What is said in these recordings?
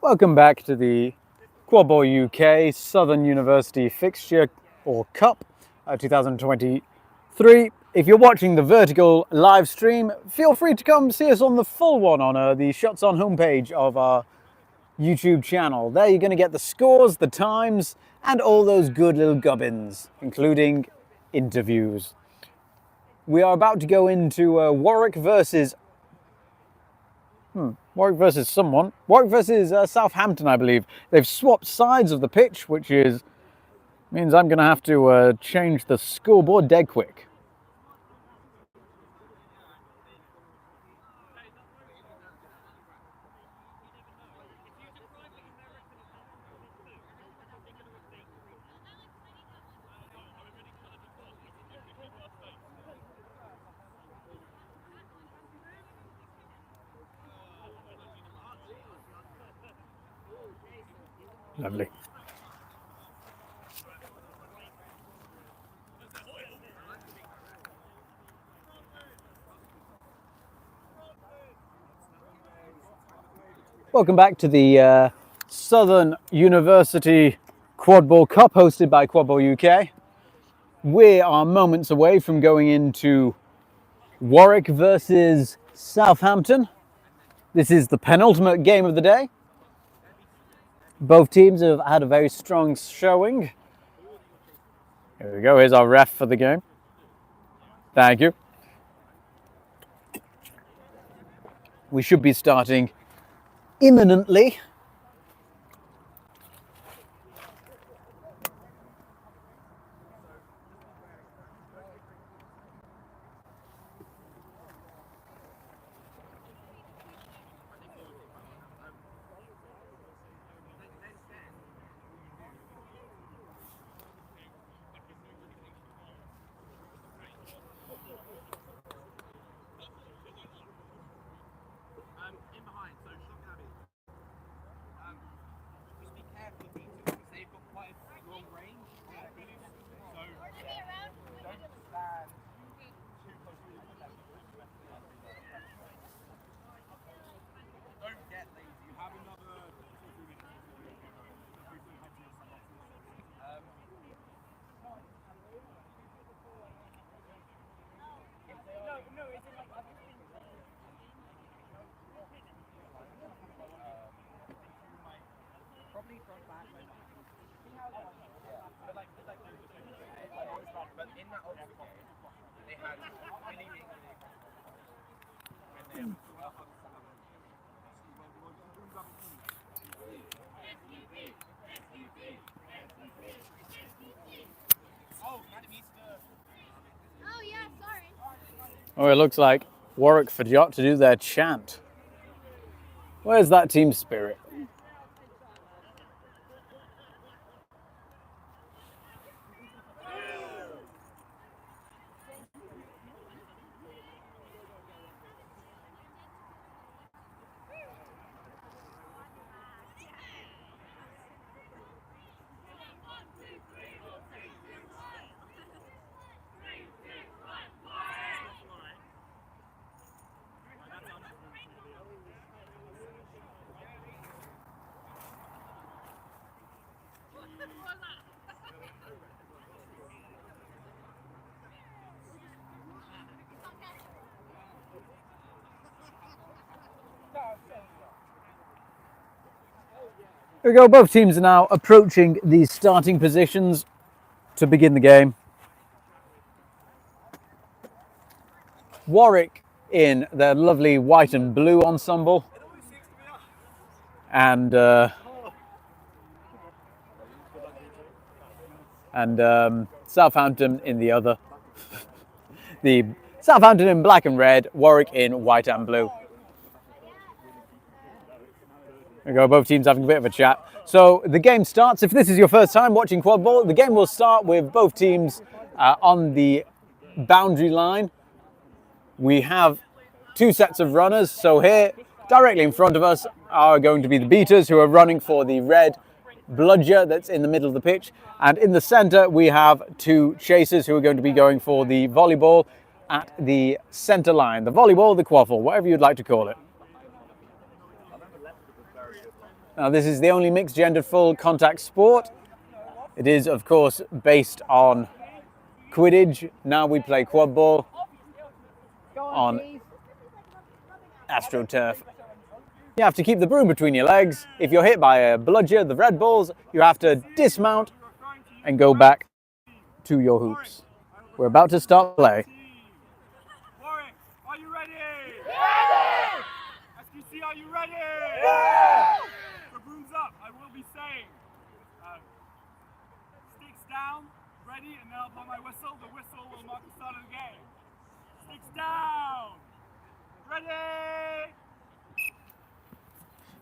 Welcome back to the Quadball UK Southern University Fixture or Cup 2023. If you're watching the vertical live stream, feel free to come see us on the full one on the Shots On homepage of our YouTube channel. There you're going to get the scores, the times, and all those good little gubbins, including interviews. We are about to go into Warwick versus someone. Warwick versus Southampton, I believe. They've swapped sides of the pitch, which means I'm going to have to change the scoreboard dead quick. Lovely. Welcome back to the Southern University Quadball Cup hosted by Quadball UK. We are moments away from going into Warwick versus Southampton. This is the penultimate game of the day. Both teams have had a very strong showing. Here we go, here's our ref for the game. Thank you. We should be starting imminently. Oh, it looks like Warwick forgot to do their chant. Where's that team spirit? Here we go, both teams are now approaching the starting positions to begin the game. Warwick in their lovely white and blue ensemble, and Southampton in the other. The Southampton in black and red, Warwick in white and blue. There we go, both teams having a bit of a chat. So the game starts. If this is your first time watching Quadball, the game will start with both teams on the boundary line. We have two sets of runners. So here, directly in front of us, are going to be the beaters who are running for the red bludger that's in the middle of the pitch. And in the centre, we have two chasers who are going to be going for the volleyball at the centre line. The volleyball, the quaffle, whatever you'd like to call it. Now, this is the only mixed-gendered full contact sport. It is, of course, based on Quidditch. Now we play quad ball on AstroTurf. You have to keep the broom between your legs. If you're hit by a bludger, the red balls, you have to dismount and go back to your hoops. We're about to start play. Warwick, are you ready? Ready! SQC, are you ready? Yeah! The broom's up. I will be saying, sticks down, ready, and then I'll blow my whistle. The whistle will mark the start of the game. Sticks down, ready!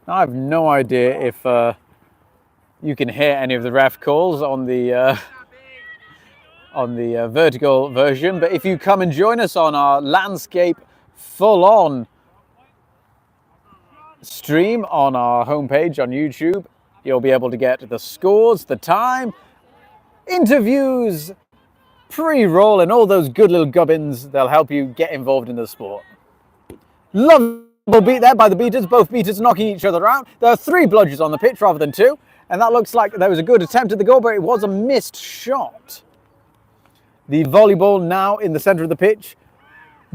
Now, I have no idea if you can hear any of the ref calls on the vertical version, but if you come and join us on our landscape full-on stream on our homepage on YouTube, you'll be able to get the scores, the time, interviews, pre-roll, and all those good little gubbins that'll help you get involved in the sport. Lovely beat there by the beaters, both beaters knocking each other out. There are 3 bludgers on the pitch rather than 2, and that looks like there was a good attempt at the goal, but it was a missed shot. The volleyball now in the centre of the pitch,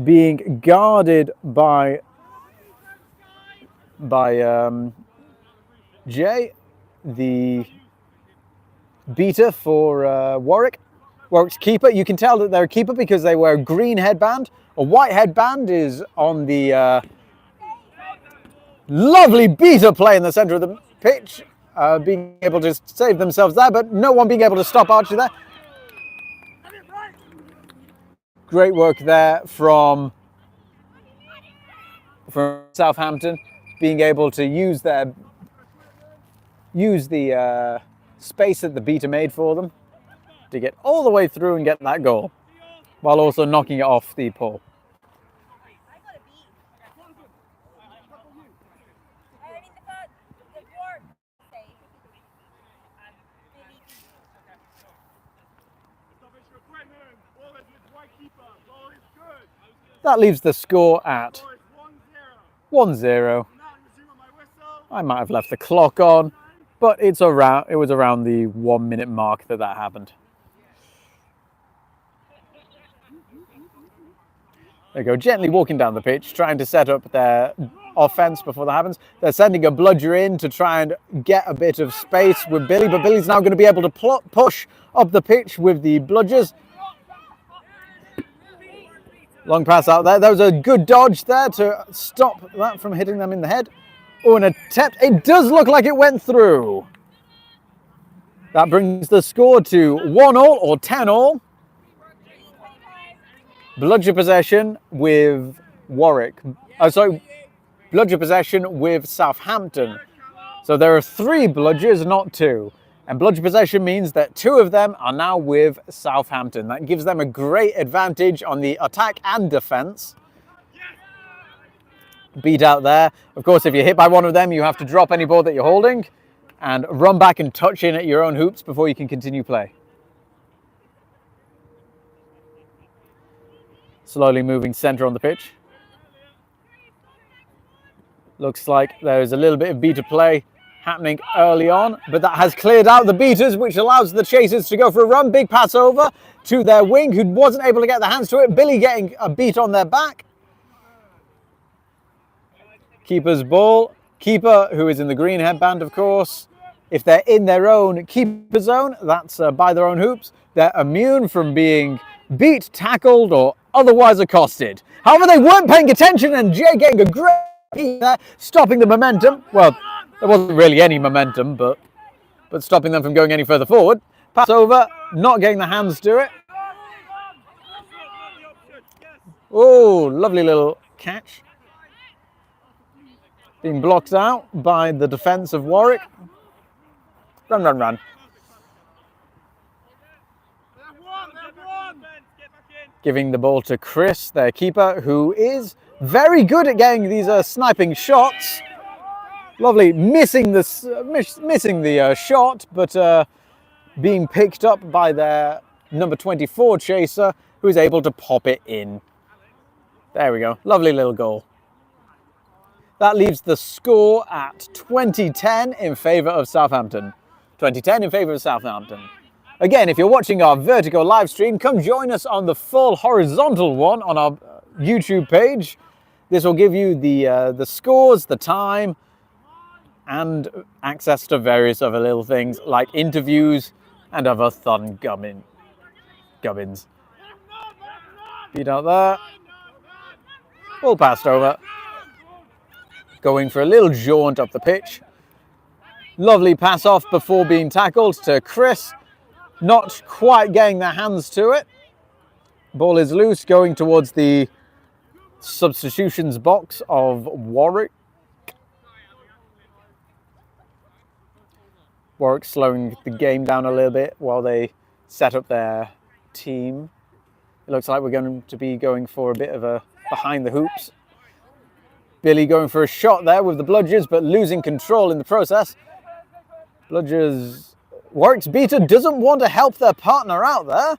being guarded by Jay, the beater for Warwick. Warwick's keeper. You can tell that they're a keeper because they wear a green headband. A white headband is on the lovely beater play in the centre of the pitch, being able to save themselves there, but no one being able to stop Archie there. Great work there from Southampton, being able to use the space that the beater made for them to get all the way through and get that goal, while also knocking it off the pole. That leaves the score at 1-0. I might have left the clock on, but it was around the 1 minute mark that happened. There you go, gently walking down the pitch, trying to set up their offense before that happens. They're sending a bludger in to try and get a bit of space with Billy, but Billy's now going to be able to push up the pitch with the bludgers. Long pass out there. That was a good dodge there to stop that from hitting them in the head. Oh, an attempt. It does look like it went through. That brings the score to 1-1 or 10-1. Bludger possession with Warwick. Bludger possession with Southampton. So there are 3 bludgers, not 2. And bludger possession means that 2 of them are now with Southampton. That gives them a great advantage on the attack and defence. Beat out there. Of course, if you're hit by one of them, you have to drop any ball that you're holding and run back and touch in at your own hoops before you can continue play. Slowly moving centre on the pitch. Looks like there's a little bit of beater play happening early on, but that has cleared out the beaters, which allows the chasers to go for a run. Big pass over to their wing, who wasn't able to get their hands to it. Billy getting a beat on their back. Keeper's ball. Keeper, who is in the green headband, of course, If they're in their own keeper zone, that's by their own hoops, they're immune from being beat, tackled, or otherwise accosted. However, they weren't paying attention, and Jay getting a great piece there, stopping the momentum. Well, there wasn't really any momentum, but stopping them from going any further forward. Pass over, not getting the hands to it. Oh, lovely little catch. Being blocked out by the defence of Warwick. Run, run, run. Giving the ball to Chris, their keeper, who is very good at getting these sniping shots. Lovely, missing the shot, but being picked up by their number 24 chaser, who is able to pop it in. There we go, lovely little goal. That leaves the score at 20-10 in favour of Southampton. 20-10 in favour of Southampton. Again, if you're watching our vertical live stream, come join us on the full horizontal one on our YouTube page. This will give you the scores, the time, and access to various other little things like interviews and other fun gubbins. Beat out there. Ball passed over. Going for a little jaunt up the pitch. Lovely pass off before being tackled to Chris. Not quite getting their hands to it. Ball is loose, going towards the substitutions box of Warwick. Warwick slowing the game down a little bit while they set up their team. It looks like we're going to be going for a bit of a behind the hoops. Billy going for a shot there with the bludgers, but losing control in the process. Bludgers, Warwick's beater doesn't want to help their partner out there.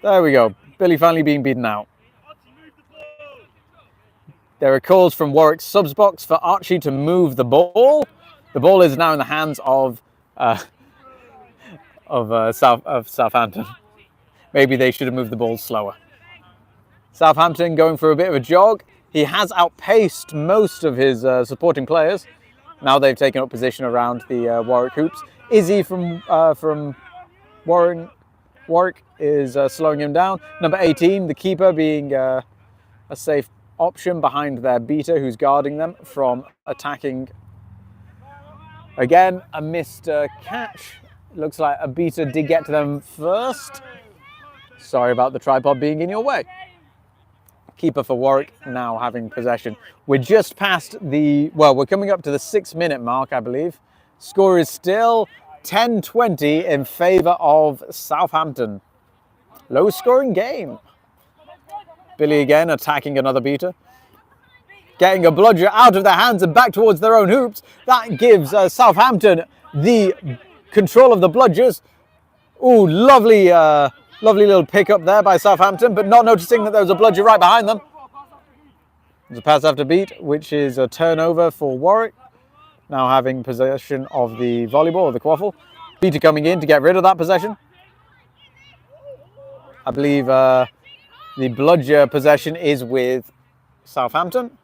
There we go. Billy finally being beaten out. There are calls from Warwick's subs box for Archie to move the ball. The ball is now in the hands of Southampton. Maybe they should have moved the ball slower. Southampton going for a bit of a jog. He has outpaced most of his supporting players. Now they've taken up position around the Warwick hoops. Izzy from Warwick is slowing him down. Number 18, the keeper, being a safe option behind their beater, who's guarding them from attacking. Again, a missed catch. Looks like a beater did get to them first. Sorry about the tripod being in your way. Keeper for Warwick now having possession. We're just past we're coming up to the 6-minute mark, I believe. Score is still 10-20 in favour of Southampton. Low scoring game. Billy again attacking another beater. Getting a bludger out of their hands and back towards their own hoops. That gives Southampton the control of the bludgers. Ooh, lovely little pick up there by Southampton, but not noticing that there was a bludger right behind them. There's a pass after beat, which is a turnover for Warwick. Now having possession of the volleyball, or the quaffle. Beater coming in to get rid of that possession. I believe the bludger possession is with Southampton.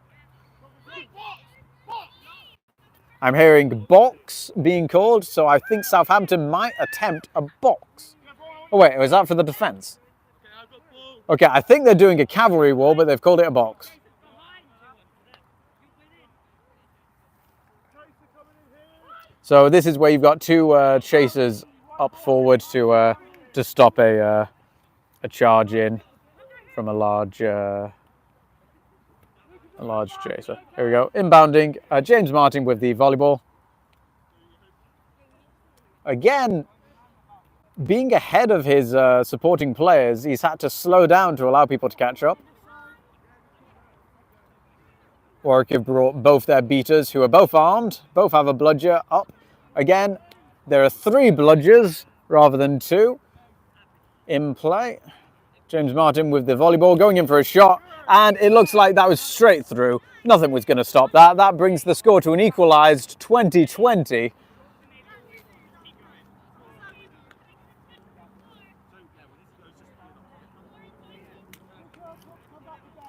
I'm hearing box being called, so I think Southampton might attempt a box. Oh wait, was that for the defence? Okay, I think they're doing a cavalry wall, but they've called it a box. So this is where you've got two chasers up forward to stop a charge in from a large chaser. Here we go, inbounding. James Martin with the volleyball. Again, being ahead of his supporting players, he's had to slow down to allow people to catch up. Warwick have brought both their beaters, who are both armed, both have a bludger up. Again, there are 3 bludgers rather than 2 in play. James Martin with the volleyball, going in for a shot, and it looks like that was straight through. Nothing was going to stop that. That brings the score to an equalised 20-20.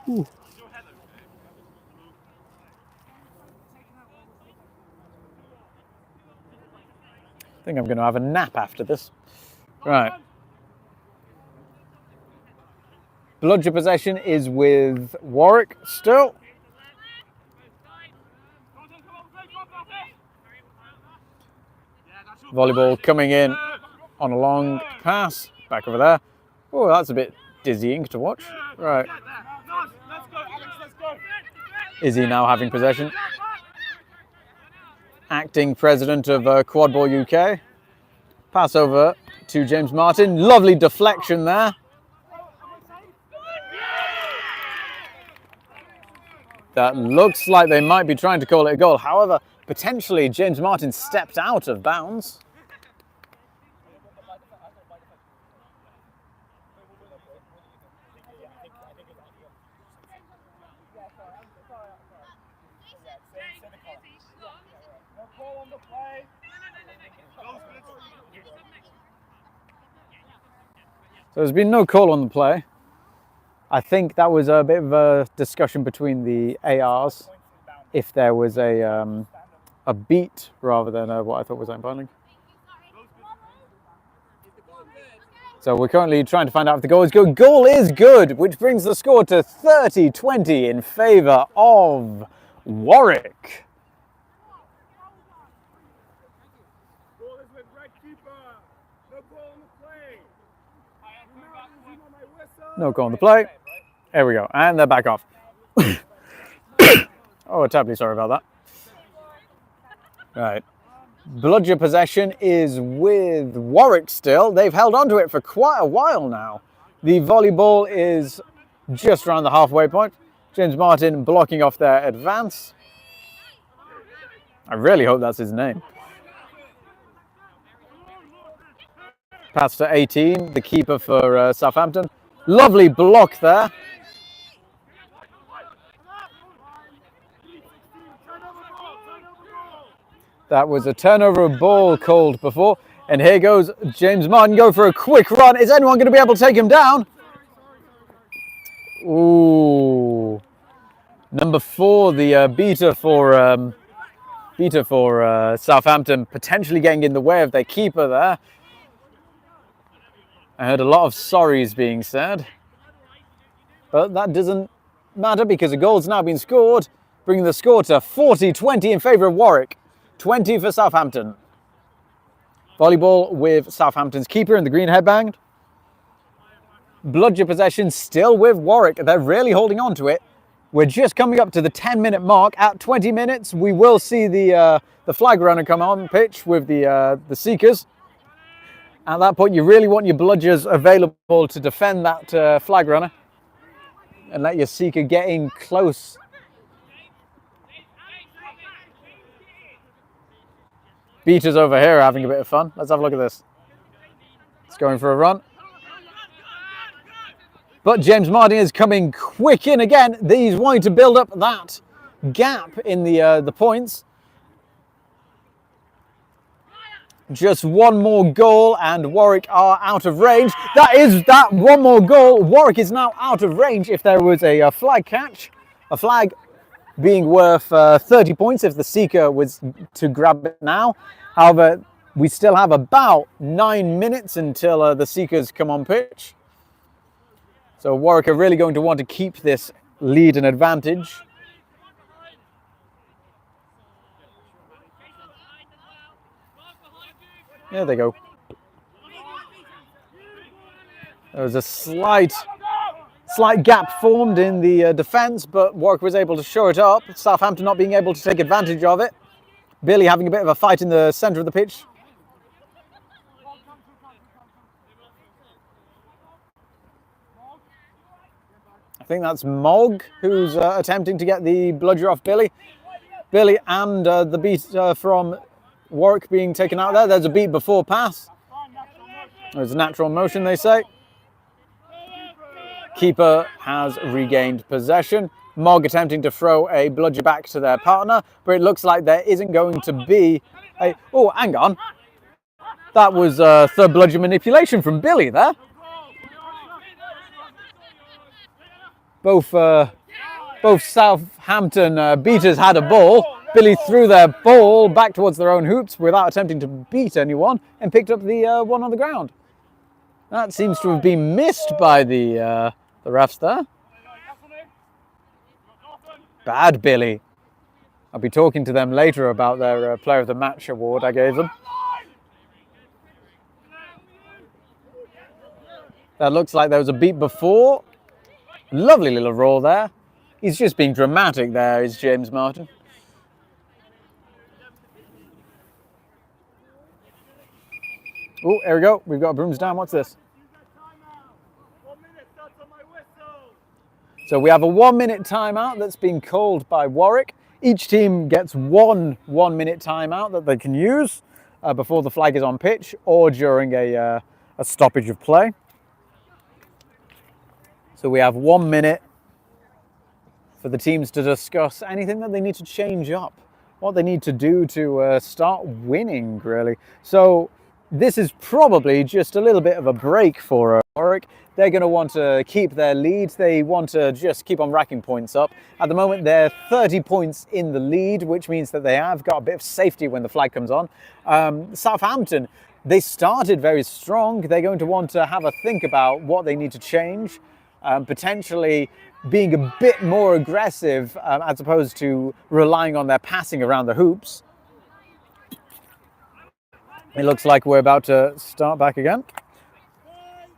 Ooh. I think I'm going to have a nap after this. Right. Bludger possession is with Warwick still. Volleyball coming in on a long pass. Back over there. Oh, that's a bit dizzying to watch. Right. Izzy now having possession. Acting president of Quadball UK. Pass over to James Martin. Lovely deflection there. That looks like they might be trying to call it a goal. However, potentially James Martin stepped out of bounds. So there's been no call on the play. I think that was a bit of a discussion between the ARs if there was a beat rather than what I thought was handballing. So we're currently trying to find out if the goal is good. Goal is good, which brings the score to 30-20 in favour of Warwick. No call on the play. There we go. And they're back off. Oh, terribly sorry about that. Right. Bludger possession is with Warwick still. They've held on to it for quite a while now. The volleyball is just around the halfway point. James Martin blocking off their advance. I really hope that's his name. Pass to 18, the keeper for Southampton. Lovely block there. That was a turnover of ball called before. And here goes James Martin, go for a quick run. Is anyone going to be able to take him down? Ooh. Number 4, the beater for Southampton, potentially getting in the way of their keeper there. I heard a lot of sorries being said. But that doesn't matter because a goal's now been scored, bringing the score to 40-20 in favour of Warwick. 20 for Southampton. Volleyball with Southampton's keeper in the green headband. Bludger possession still with Warwick. They're really holding on to it. We're just coming up to the 10-minute mark. At 20 minutes, we will see the flag runner come on pitch with the seekers. At that point, you really want your bludgers available to defend that flag runner and let your seeker get in close. Beaters over here are having a bit of fun. Let's have a look at this. It's going for a run. But James Martin is coming quick in again. He's wanting to build up that gap in the points. Just one more goal and Warwick are out of range. That one more goal. Warwick is now out of range if there was a flag catch. A flag being worth 30 points if the seeker was to grab it now. However, we still have about 9 minutes until the seekers come on pitch. So Warwick are really going to want to keep this lead and advantage. There they go. There was a slight gap formed in the defence, but Warwick was able to show it up. Southampton not being able to take advantage of it. Billy having a bit of a fight in the centre of the pitch. I think that's Mogg who's attempting to get the bludger off Billy. Billy and the beat from Warwick being taken out there. There's a beat before pass. There's a natural motion, they say. Keeper has regained possession. Mogg attempting to throw a bludger back to their partner, but it looks like there isn't going to be a... Oh, hang on. That was third bludger manipulation from Billy there. Both Southampton beaters had a ball. Billy threw their ball back towards their own hoops without attempting to beat anyone and picked up the one on the ground. That seems to have been missed by the refs there. Bad Billy. I'll be talking to them later about their Player of the Match award I gave them. That looks like there was a beat before. Lovely little roll there. He's just being dramatic there, is James Martin. Oh, here we go. We've got brooms down. What's this? So we have a 1 minute timeout that's been called by Warwick. Each team gets one 1 minute timeout that they can use before the flag is on pitch or during a stoppage of play. So we have 1 minute for the teams to discuss anything that they need to change up, what they need to do to start winning, really. So this is probably just a little bit of a break for Warwick. They're going to want to keep their lead. They want to just keep on racking points up. At the moment, they're 30 points in the lead, which means that they have got a bit of safety when the flag comes on. Southampton, they started very strong. They're going to want to have a think about what they need to change, potentially being a bit more aggressive as opposed to relying on their passing around the hoops. It looks like we're about to start back again.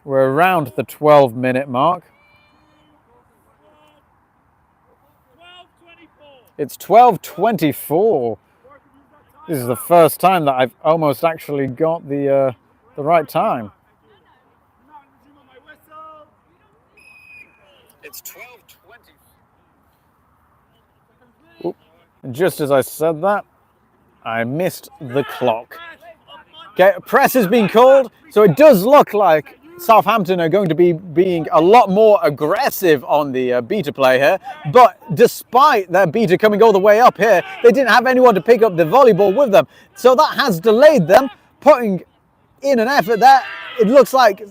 We're around the 12-minute mark. It's 12:24. This is the first time that I've almost actually got the right time. It's 12:20. And just as I said that, I missed the clock. Okay, press has been called, so it does look like Southampton are going to be being a lot more aggressive on the beater play here. But despite their beater coming all the way up here, they didn't have anyone to pick up the volleyball with them. So that has delayed them, putting in an effort there. It looks like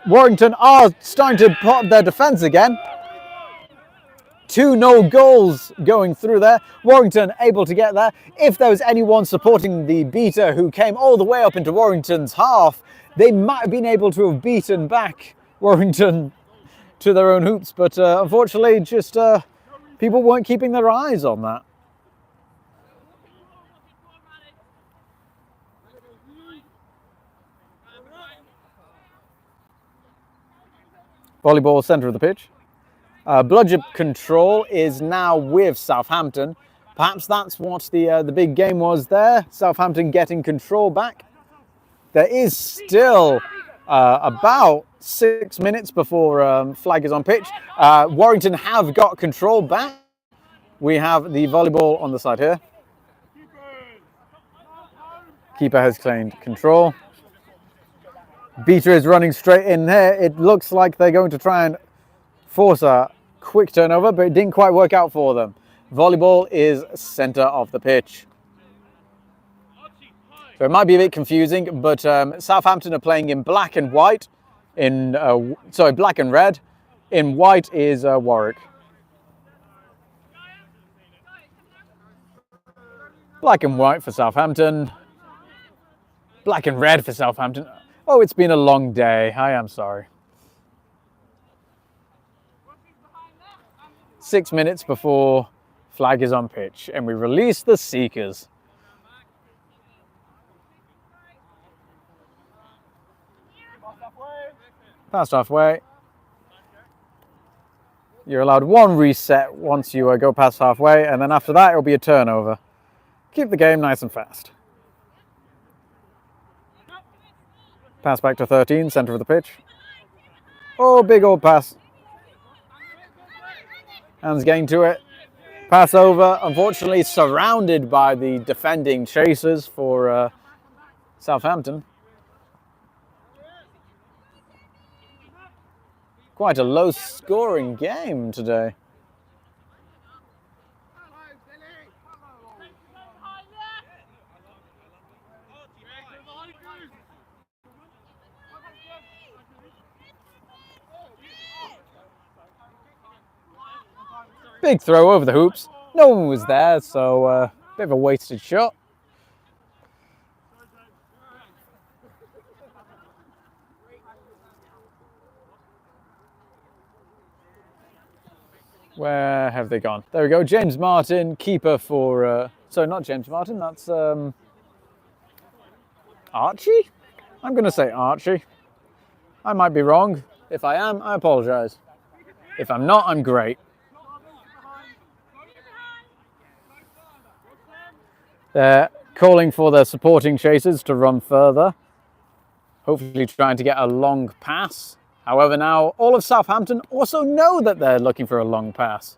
Warrington are starting to put up their defence again. 2 no goals going through there. Warrington able to get there. If there was anyone supporting the beater who came all the way up into Warrington's half, they might have been able to have beaten back Warrington to their own hoops. But unfortunately, just people weren't keeping their eyes on that. Volleyball centre of the pitch. Bludgeon control is now with Southampton. Perhaps that's what the big game was there. Southampton getting control back. There is still about 6 minutes before flag is on pitch. Warrington have got control back. We have the volleyball on the side here. Keeper has claimed control. Beater is running straight in there. It looks like they're going to try and force a quick turnover, but it didn't quite work out for them. Volleyball is centre of the pitch. So it might be a bit confusing, but Southampton are playing in black and white. Black and red. In white is Warwick. Black and white for Southampton. Black and red for Southampton. Oh, it's been a long day. I am sorry. 6 minutes before flag is on pitch, and we release the Seekers. Past halfway. You're allowed 1 reset once you go past halfway, and then after that it'll be a turnover. Keep the game nice and fast. Pass back to 13, centre of the pitch. Oh, big old pass. Hands getting to it. Pass over, unfortunately surrounded by the defending chasers for Southampton. Quite a low scoring game today. Big throw over the hoops. No one was there, so Bit of a wasted shot. Where have they gone? There we go. James Martin, keeper for... sorry, not James Martin. That's Archie? I'm going to say Archie. I might be wrong. If I am, I apologise. If I'm not, I'm great. They're calling for their supporting chasers to run further. Hopefully trying to get a long pass. However, now all of Southampton also know that they're looking for a long pass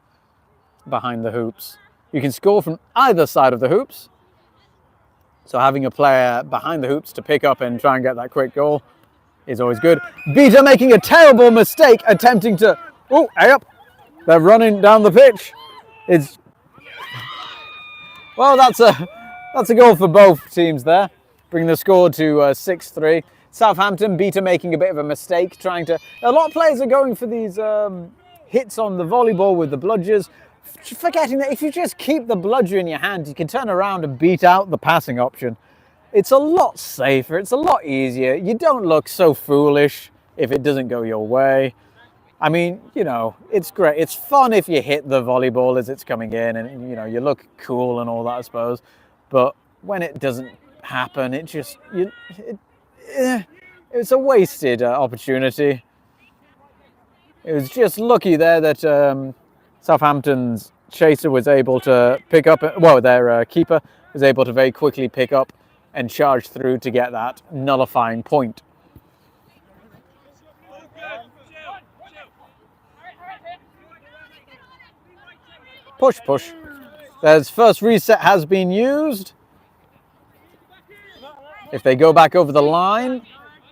behind the hoops. You can score from either side of the hoops. So having a player behind the hoops to pick up and try and get that quick goal is always good. Beta making a terrible mistake attempting to... Oh, hey up. They're running down the pitch. It's... Well, that's a goal for both teams there. Bringing the score to 6-3. Southampton, Beta making a bit of a mistake, trying to... A lot of players are going for these hits on the volleyball with the bludgers, forgetting that if you just keep the bludger in your hand, you can turn around and beat out the passing option. It's a lot safer, it's a lot easier. You don't look so foolish if it doesn't go your way. I mean, you know, it's great. It's fun if you hit the volleyball as it's coming in and, you know, you look cool and all that, I suppose. But when it doesn't happen, it just... It's a wasted opportunity. It was just lucky there that Southampton's chaser was able to pick up, well, their keeper was able to very quickly pick up and charge through to get that nullifying point. Push, push. There's first reset has been used. If they go back over the line,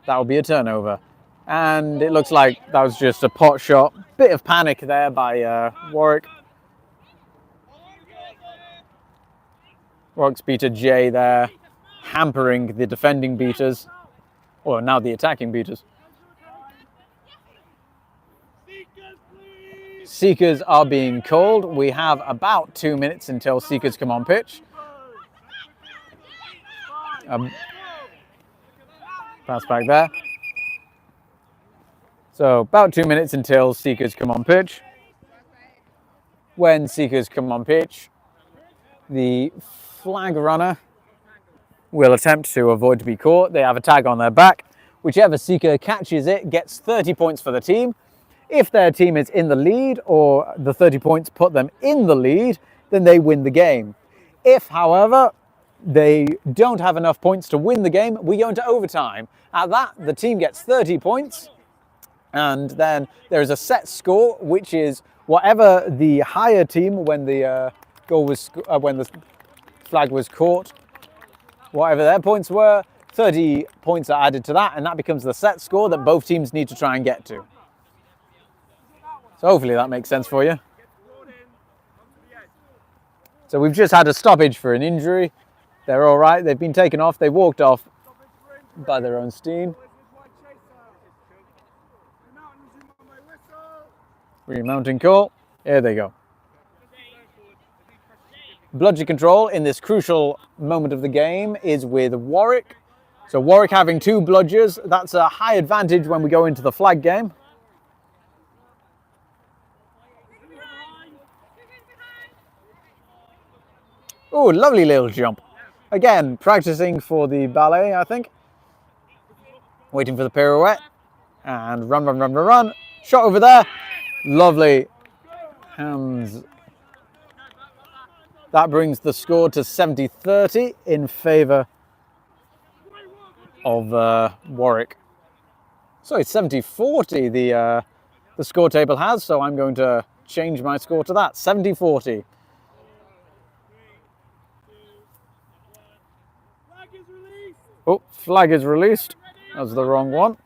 that will be a turnover. And it looks like that was just a pot shot. Bit of panic there by Warwick. Warwick's beater J there, hampering the defending beaters. Or now the attacking beaters. Seekers are being called. We have about 2 minutes until Seekers come on pitch. Pass back there. So about 2 minutes until Seekers come on pitch. When Seekers come on pitch, the flag runner will attempt to avoid to be caught. They have a tag on their back. Whichever Seeker catches it gets 30 points for the team. If their team is in the lead or the 30 points put them in the lead, then they win the game. If, however, they don't have enough points to win the game, we go into overtime. At that, the team gets 30 points, and then there is a set score, which is whatever the higher team when the when the flag was caught, whatever their points were, 30 points are added to that, and that becomes the set score that both teams need to try and get to. So hopefully that makes sense for you. So we've just had a stoppage for an injury. They're all right. They've been taken off. They walked off by their own steam. Remounting call. Here they go. Bludger control in this crucial moment of the game is with Warwick. So Warwick having 2 bludgers. That's a high advantage when we go into the flag game. Oh, lovely little jump. Again, practicing for the ballet, I think. Waiting for the pirouette. And run, run, run, run, run. Shot over there. Lovely hands. That brings the score to 70-30 in favour of Warwick. So it's 70-40 the score table has, so I'm going to change my score to that. 70-40. Oh, flag is released. That was the wrong one.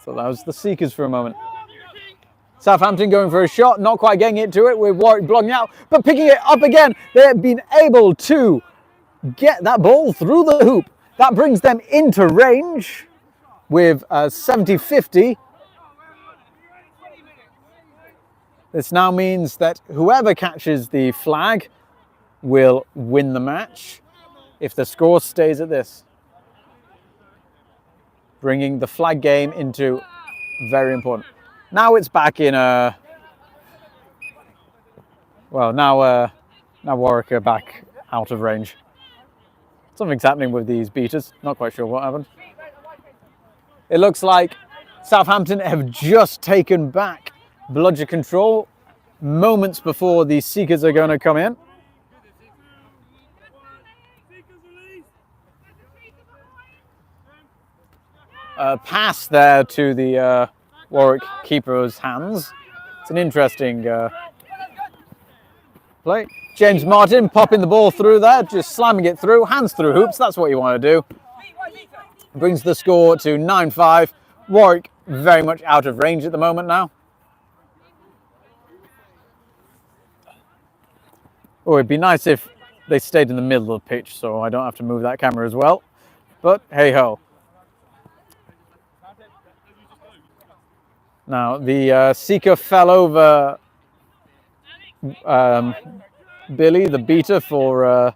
So that was the Seekers for a moment. Southampton going for a shot, not quite getting it to it with Warwick blocking out, but picking it up again. They've been able to get that ball through the hoop. That brings them into range with 70-50. This now means that whoever catches the flag will win the match if the score stays at this. Bringing the flag game into very important. Now it's back in well, now Warwick are back out of range. Something's happening with these beaters. Not quite sure what happened. It looks like Southampton have just taken back bludger control moments before the Seekers are going to come in. Pass there to the Warwick keeper's hands. It's an interesting play. James Martin popping the ball through there, just slamming it through, hands through hoops. That's what you want to do. Brings the score to 9-5. Warwick very much out of range at the moment now. Oh, it'd be nice if they stayed in the middle of the pitch so I don't have to move that camera as well. But hey ho. Now the seeker fell over Billy, the beater for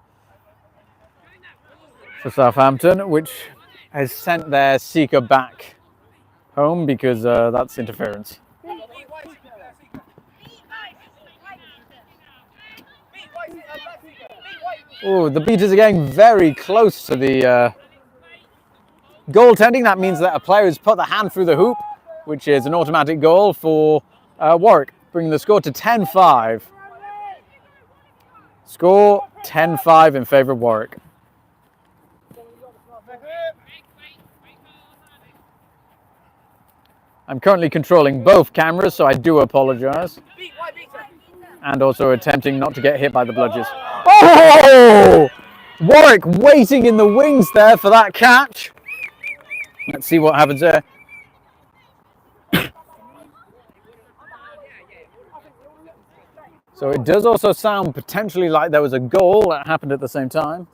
Southampton, which has sent their seeker back home because that's interference. Oh, the beaters are getting very close to the goaltending. That means that a player has put the hand through the hoop, which is an automatic goal for Warwick, bringing the score to 10-5. Score 10-5 in favour of Warwick. I'm currently controlling both cameras, so I do apologise. And also attempting not to get hit by the bludgers. Oh! Warwick waiting in the wings there for that catch. Let's see what happens there. So it does also sound potentially like there was a goal that happened at the same time.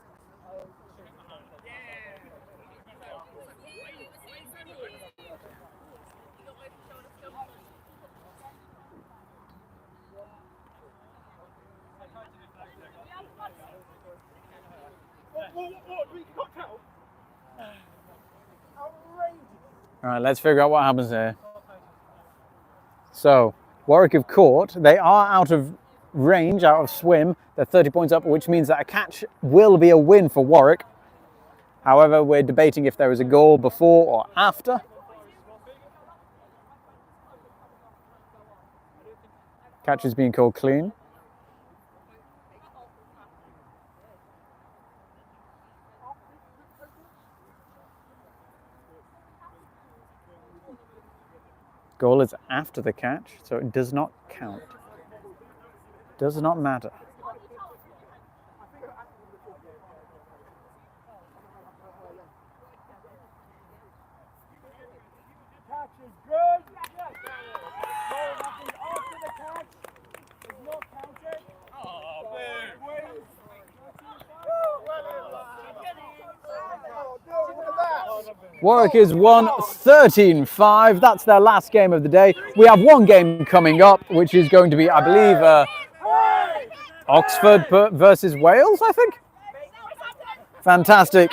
All right, let's figure out what happens here. So Warwick have caught. They are out of range, out of swim. They're 30 points up, which means that a catch will be a win for Warwick. However, we're debating if there is a goal before or after. Catch is being called clean. Goal is after the catch, so it does not count. Does not matter. Catch is good. Goal happens after the catch. It's not counted. Oh, Warwick is won 13-5. That's their last game of the day. We have one game coming up, which is going to be, I believe, Oxford versus Wales, I think. Fantastic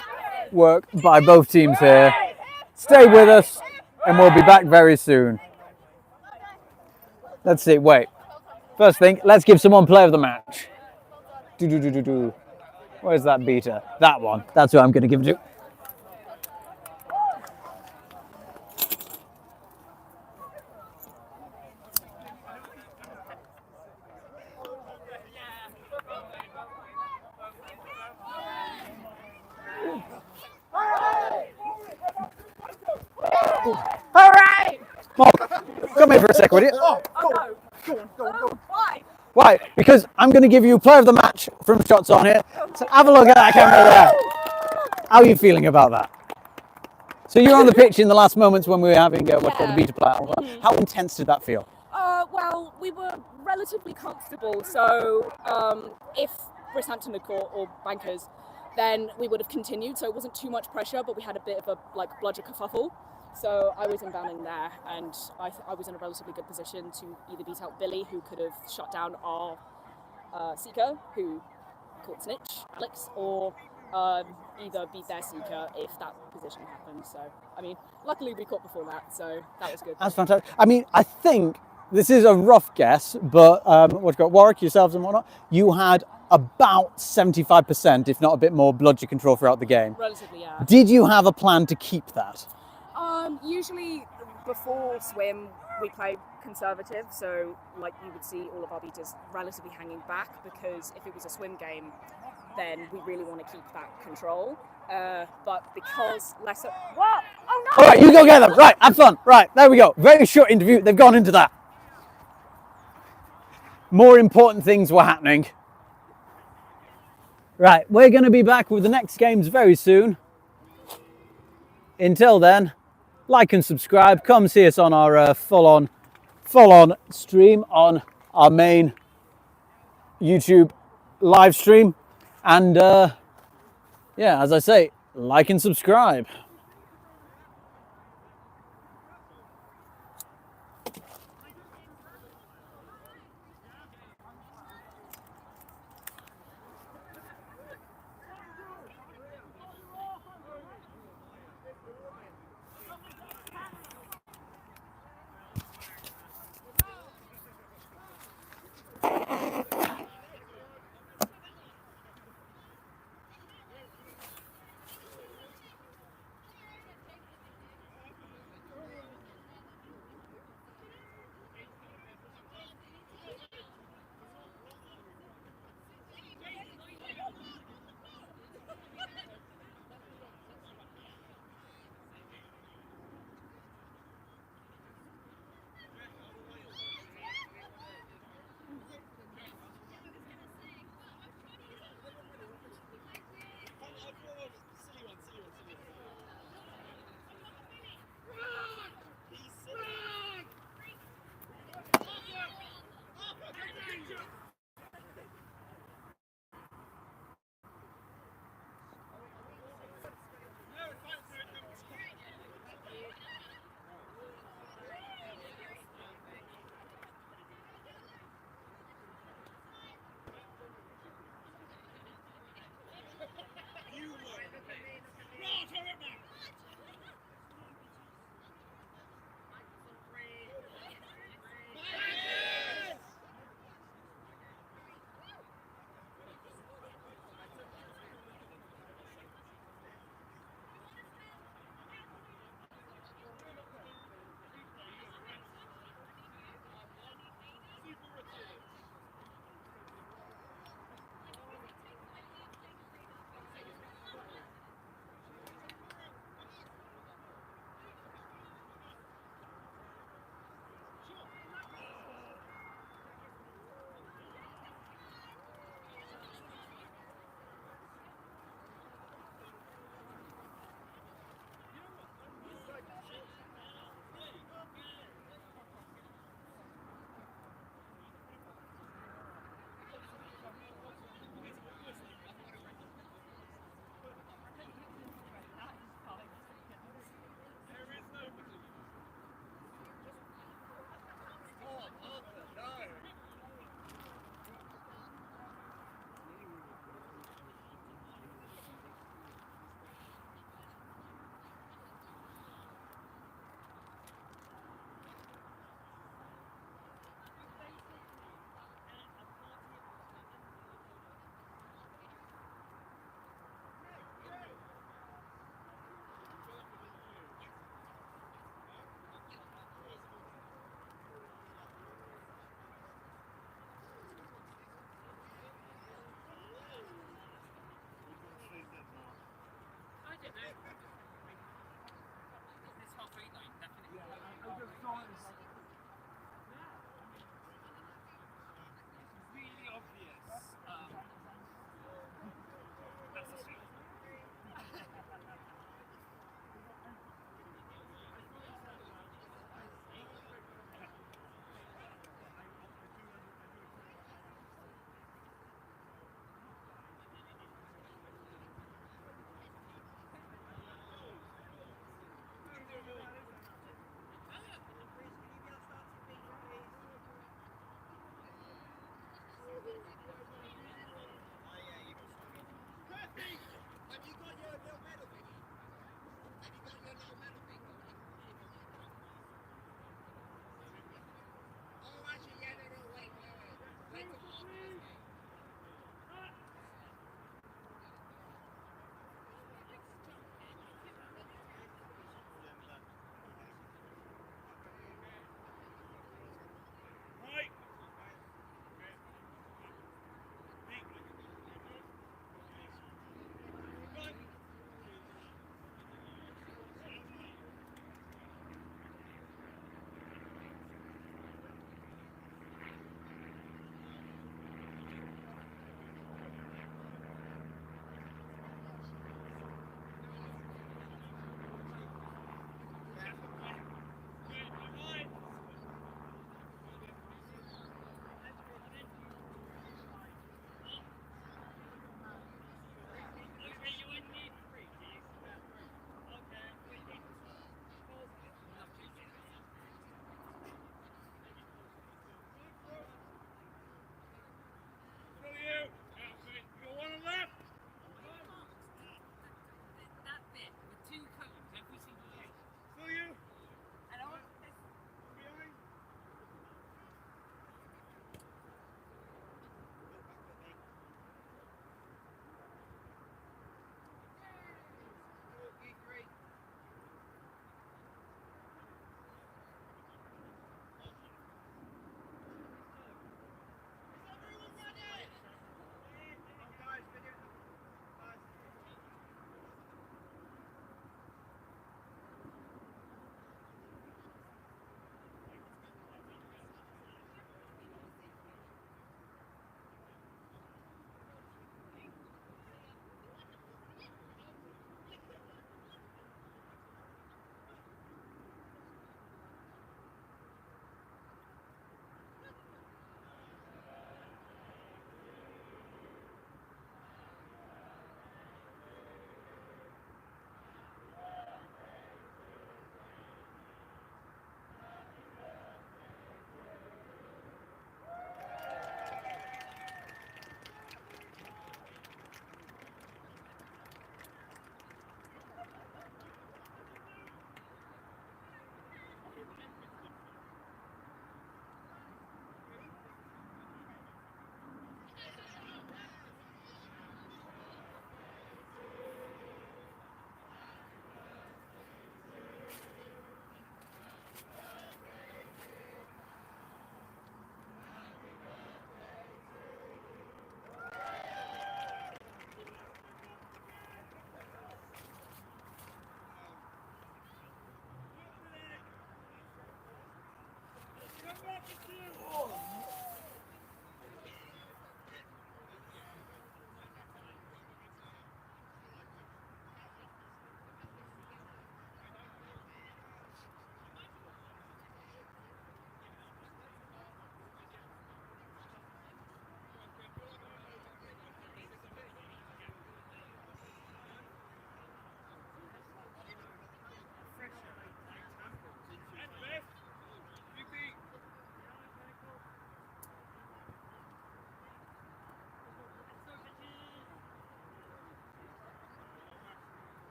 work by both teams here. Stay with us, and we'll be back very soon. Let's see, wait. First thing, let's give someone player of the match. Where's that beater? That one. That's who I'm going to give it to. All right. Mark, come here for a sec, will you? Oh, go on. Why? Why? Because I'm going to give you player of the match from Shots On here. So have a look at that camera there. How are you feeling about that? So you're on the pitch in the last moments when we were having what's called the beta player. How intense did that feel? Well, we were relatively comfortable. So if Southampton had caught or Bankers, then we would have continued. So it wasn't too much pressure, but we had a bit of a bludger kerfuffle. So I was inbounding there, and I was in a relatively good position to either beat out Billy, who could have shut down our seeker, who called Snitch, Alex, or either be their seeker if that position happens. So, I mean, luckily we caught before that, so that was good. That's fantastic. I mean, I think this is a rough guess, but what you got, Warwick, yourselves and whatnot, you had about 75%, if not a bit more, bludger control throughout the game. Relatively, yeah. Did you have a plan to keep that? Usually before swim, we play conservative, so like you would see all of our beaters relatively hanging back, because if it was a swim game, then we really want to keep that control. But because lesser... What? Oh no! All right, you go get them. Right, have fun. Right, there we go. Very short interview. They've gone into that. More important things were happening. Right, we're going to be back with the next games very soon. Until then, like and subscribe. Come see us on our full-on stream on our main YouTube live stream. And yeah, as I say, like and subscribe.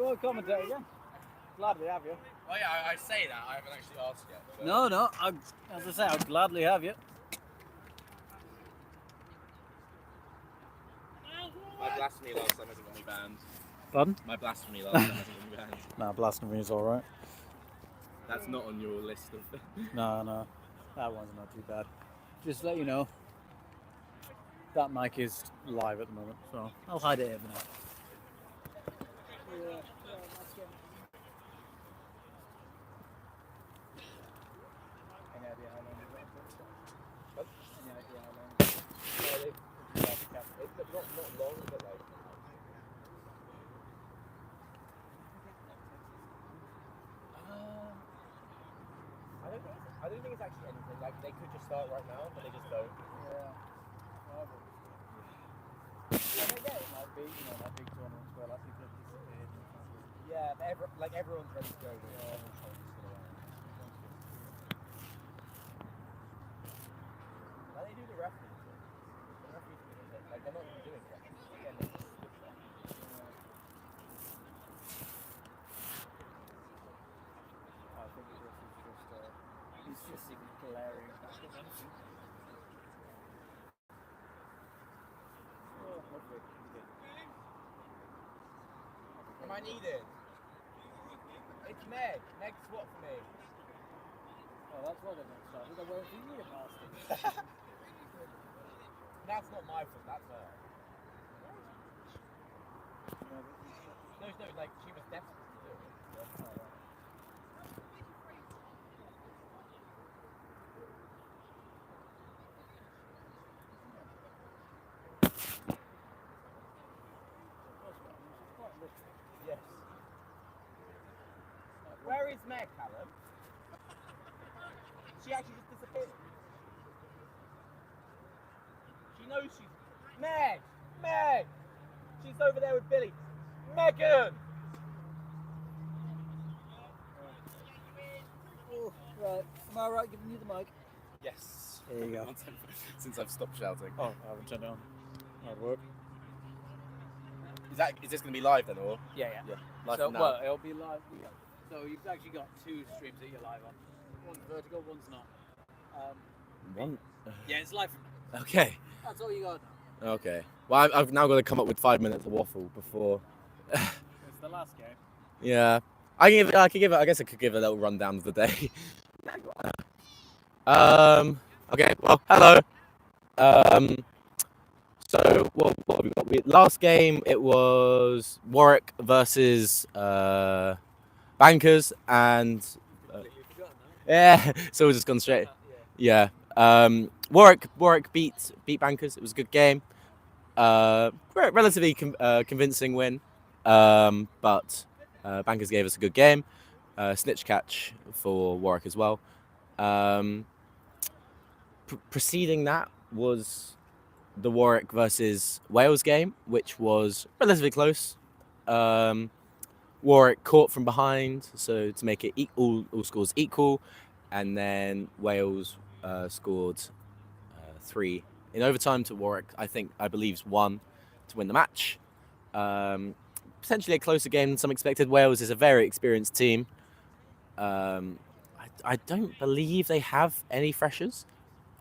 Go on, commentate again. Gladly have you. Oh yeah, I say that. I haven't actually asked yet. But... No. As I say, I'll gladly have you. My blasphemy last time hasn't got me banned. Pardon? My blasphemy last time hasn't got me banned. Nah, blasphemy is all right. That's not on your list of... No. That one's not too bad. Just to let you know, that mic is live at the moment, so I'll hide it here for now. Any idea how long you've got to Any idea how long? It's not long, but like... I don't think it's actually anything. Like, they could just start right now, but they just don't. Yeah. Yeah, but yeah, it might be, like big tournaments where like people have disappeared. Yeah, but everyone's ready to go. Yeah. Like they do the referees. The referees do it. Like they're not even doing referees. Again, they just switch that. I think this is just he's just even glaring back at them. Am I needed? It's Meg. Meg swap for me. Oh, that's why they're not started. They're waiting for you, you bastard. That's not my fault. That's her. No, like she was desperate to do it. Yeah. Oh, right. Yes. Where is Meg, Callum? She actually just disappeared. She knows she's... Meg! Meg! She's over there with Billy. Megan! Oh, right. Am I right giving you the mic? Yes. There you go. Since I've stopped shouting. Oh, I haven't turned it on. That'd work. Is this going to be live then, or? Yeah. Live So, now. well, it'll be live. So you've actually got two streams that you're live on. One's vertical, one's not. One. Yeah, it's live. Okay. That's all you got now. Okay. Well, I've now got to come up with 5 minutes of waffle before. It's the last game. Yeah. I guess I could give a little rundown of the day. Okay. Well, hello. So what have we got? Last game it was Warwick versus Bankers, and yeah. So we're just gone straight. Yeah. Warwick beat Bankers. It was a good game. Relatively convincing win. But Bankers gave us a good game. Snitch Catch for Warwick as well. Preceding that was the Warwick versus Wales game, which was relatively close. Warwick caught from behind, so to make it all scores equal, and then Wales scored 3 in overtime to Warwick. I believe 1 to win the match. Potentially a closer game than some expected. Wales is a very experienced team. I don't believe they have any freshers.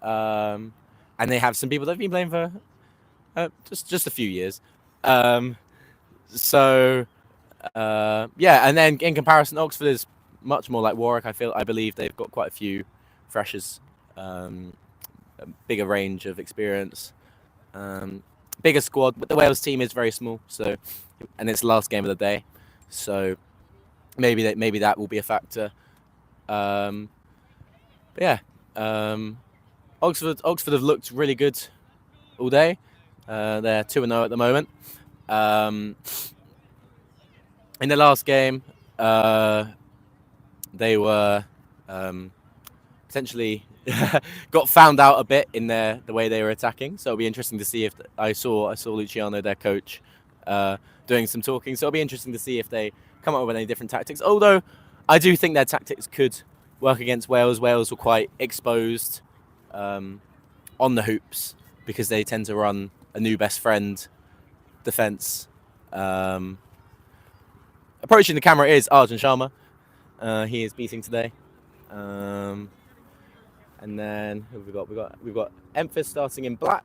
And they have some people that have been playing for just a few years. Yeah, and then in comparison, Oxford is much more like Warwick. I believe they've got quite a few freshers, a bigger range of experience, bigger squad. But the Wales team is very small, and it's the last game of the day, so maybe that will be a factor. Yeah. Oxford have looked really good all day. They're 2-0 at the moment. In the last game, they were potentially got found out a bit in the way they were attacking. So it'll be interesting to see if I saw Luciano, their coach, doing some talking. So it'll be interesting to see if they come up with any different tactics. Although I do think their tactics could work against Wales. Wales were quite exposed on the hoops because they tend to run a new best friend defence approaching the camera is Arjun Sharma. He is beating today. And then who have we got? We've got Emphas starting in black,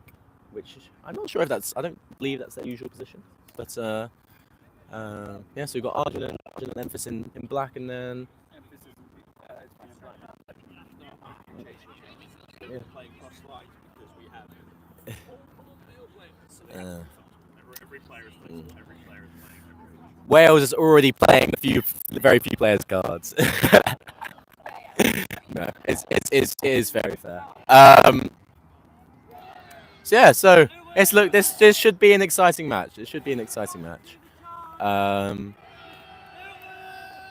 which I'm not sure if that's. I don't believe that's their usual position. But yeah, so we've got Arjun and Emphas in black, and then. Yeah. Wales is already playing very few players' cards. No, it is very fair. So yeah, so this should be an exciting match. It should be an exciting match.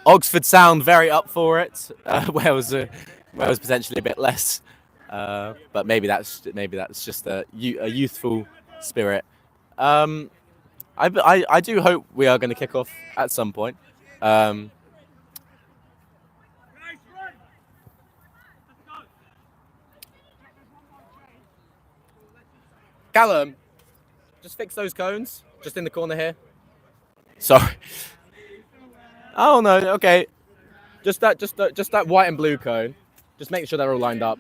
Oxford sound very up for it. Wales potentially a bit less, but maybe that's just a youthful spirit. I do hope we are going to kick off at some point. Callum, just fix those cones, just in the corner here. Sorry. Oh no, okay. Just that white and blue cone. Just make sure they're all lined up.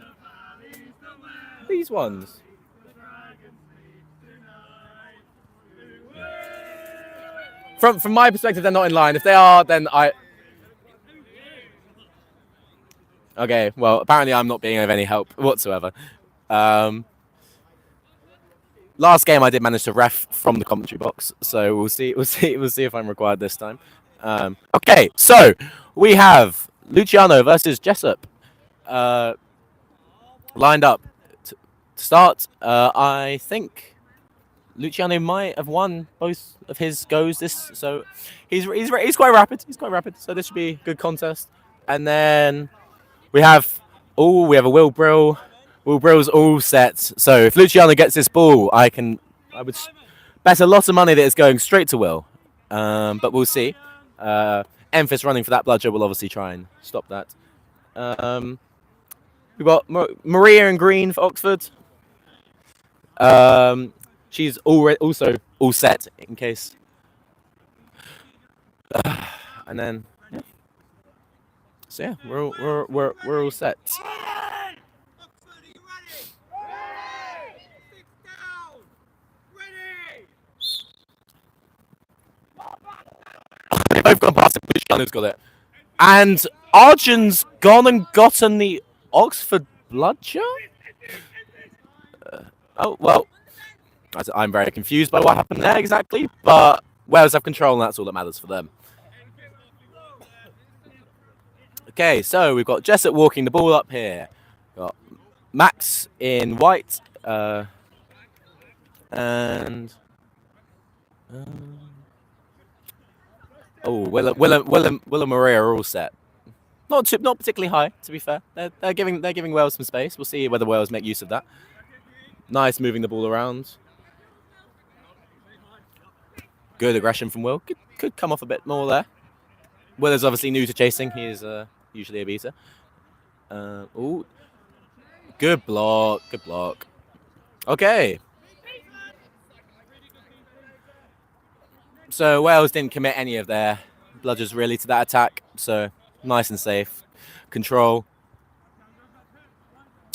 These ones. From my perspective, they're not in line. If they are, then I. Okay, well, apparently I'm not being of any help whatsoever. Last game I did manage to ref from the commentary box, so we'll see if I'm required this time. Okay, so we have Luciano versus Jessup lined up to start. I think Luciano might have won both of his goes so he's quite rapid. He's quite rapid, so this should be a good contest. And then we have a Will Brill. Will Brill's all set. So if Luciano gets this ball, I would bet a lot of money that it's going straight to Will. But we'll see. Emphas running for that bludger will obviously try and stop that. We've got Maria in green for Oxford. She's also all set in case. And then, yeah. So yeah, we're all set. They've both gone past it. Luciano's got it. And Arjun's gone and gotten the Oxford bludger? Oh, well. I'm very confused by what happened there exactly. But Wales have control, and that's all that matters for them. Okay, so we've got Jessup walking the ball up here. We've got Max in white. And... Will and Maria are all set. Not particularly high, to be fair. They're giving Wales some space. We'll see whether Wales make use of that. Nice moving the ball around. Good aggression from Will. Could come off a bit more there. Will is obviously new to chasing. He is usually a beater. Ooh. Good block. Good block. Okay. So Wales didn't commit any of their bludgers really to that attack. So nice and safe. Control.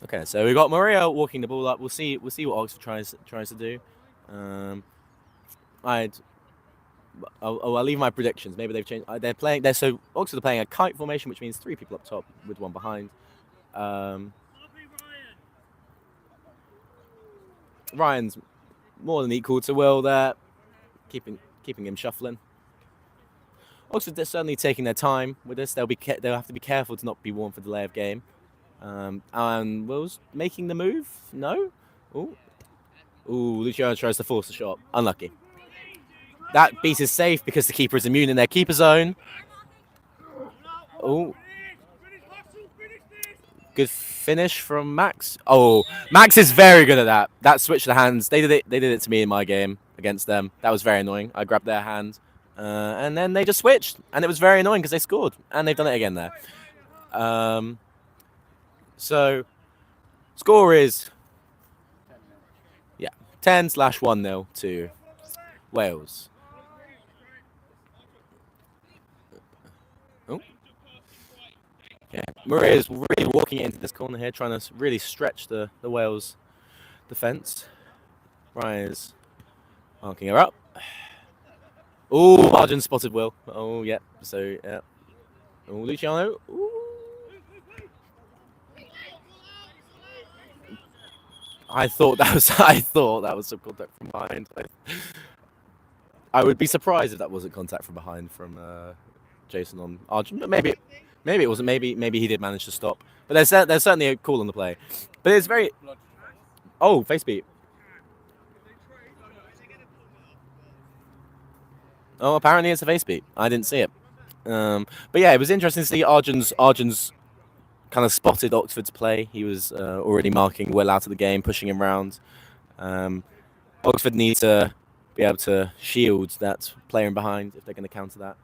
Okay, so we've got Maria walking the ball up. We'll see what Oxford tries to do. I'll leave my predictions. Maybe they've changed. So Oxford are playing a kite formation, which means 3 people up top with 1 behind. Ryan's more than equal to Will there, keeping him shuffling. Oxford are certainly taking their time with this. They'll have to be careful to not be warned for delay of game. And Will's making the move. No. Ooh, Luciano tries to force the shot. Unlucky. That beat is safe because the keeper is immune in their keeper zone. Oh. Good finish from Max. Oh, Max is very good at that. That switch the hands. They did it to me in my game against them. That was very annoying. I grabbed their hand. And then they just switched. And it was very annoying because they scored. And they've done it again there. So, score is 10/1-0 to Wales. Okay, Murray is really walking into this corner here, trying to really stretch the Wales defence. Ryan is marking her up. Oh, Arjun spotted Will. Oh, yeah. So, yeah. Oh, Luciano. Ooh. I thought that was some contact from behind. I would be surprised if that wasn't contact from behind from Jason on Arjun. But maybe it wasn't. Maybe he did manage to stop. But there's certainly a call on the play. But it's very. Oh, face beat. Oh, apparently it's a face beat. I didn't see it. But yeah, it was interesting to see Arjun's kind of spotted Oxford's play. He was already marking Will out of the game, pushing him round. Oxford need to be able to shield that player in behind if they're going to counter that.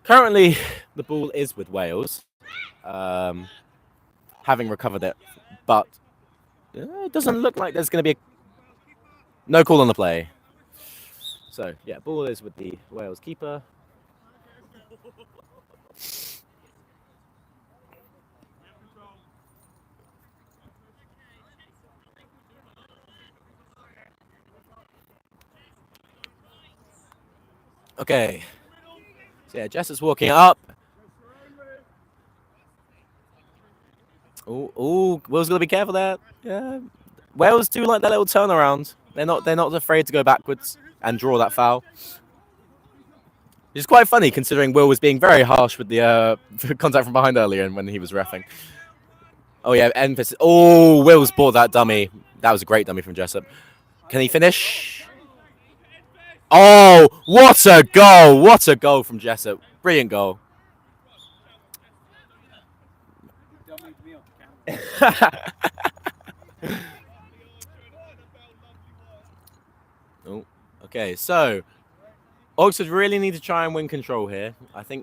Currently, the ball is with Wales, having recovered it, but it doesn't look like there's going to be no call on the play. So, yeah, ball is with the Wales keeper. Okay. So, yeah, Jess is walking up. Oh, Will's got to be careful there. Yeah. Wales do like that little turnaround. They're not afraid to go backwards and draw that foul. It's quite funny considering Will was being very harsh with the contact from behind earlier when he was reffing. Oh yeah, emphasis. Oh, Will's bought that dummy. That was a great dummy from Jessup. Can he finish? Oh, what a goal! What a goal from Jessup. Brilliant goal. Oh, okay, so Oxford really need to try and win control here. I think